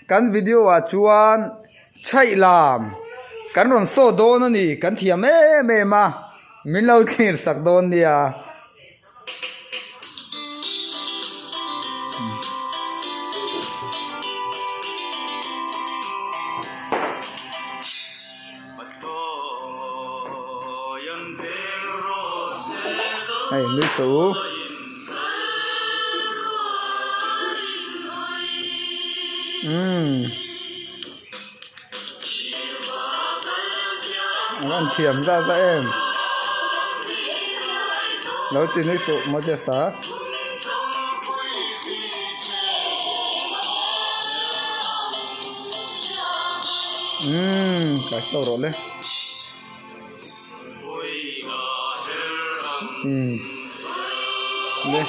kan video à chuan chai lam kan ron so don ani kan thiam me ma min lo khir sak don dia ai nuôi số ăn thiểm ra em nấu tiền nuôi số một giờ sáng cái sâu rồi đấy đây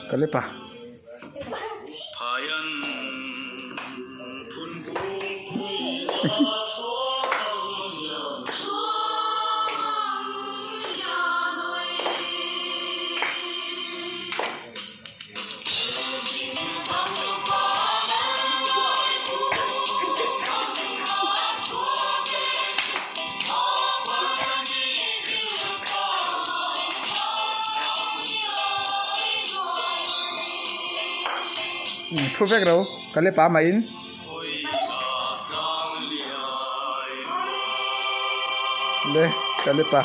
cái lấy pa thu vét đâu cái lấy pa mà in đây cái lấy pa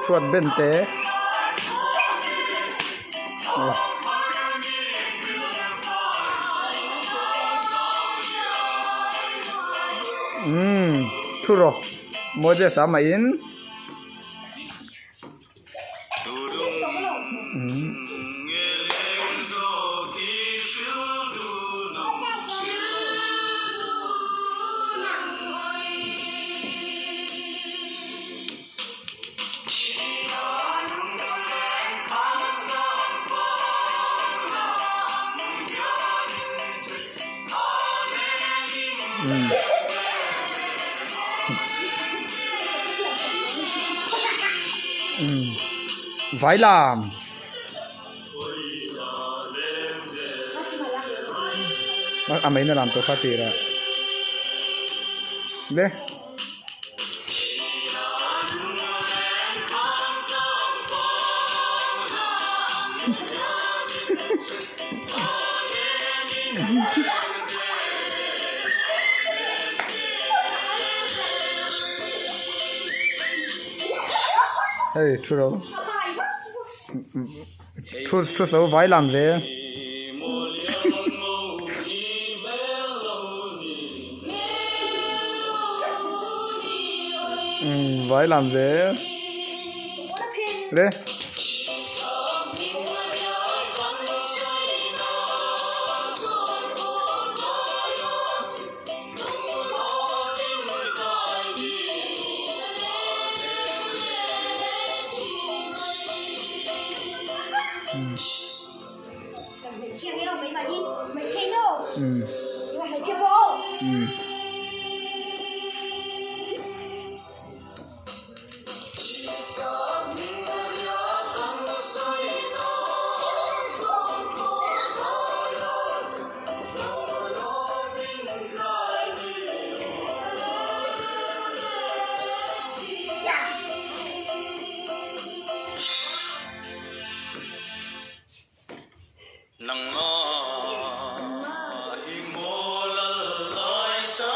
chuột bên té thu rồi mua giờ sao mà in vải làm mấy nó làm tôi phát tiền rồi đấy hey thu đâu thu số vải làm gì vải làm gì đấy nang ma hi mo la lai sa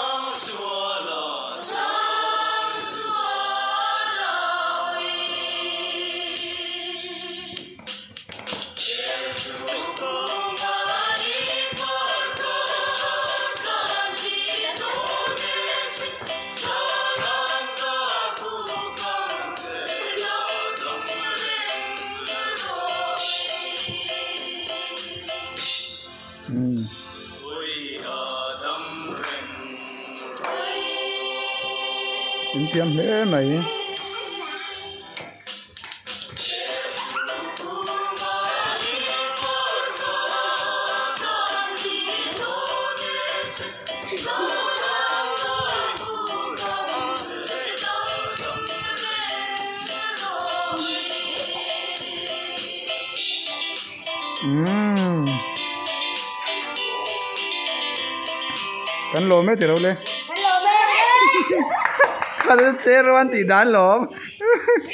Tính thiêm thế mày. Kan lom ấy thì đâu lên. Kan lom ấy. Kan chế rồi anh thì đán lom.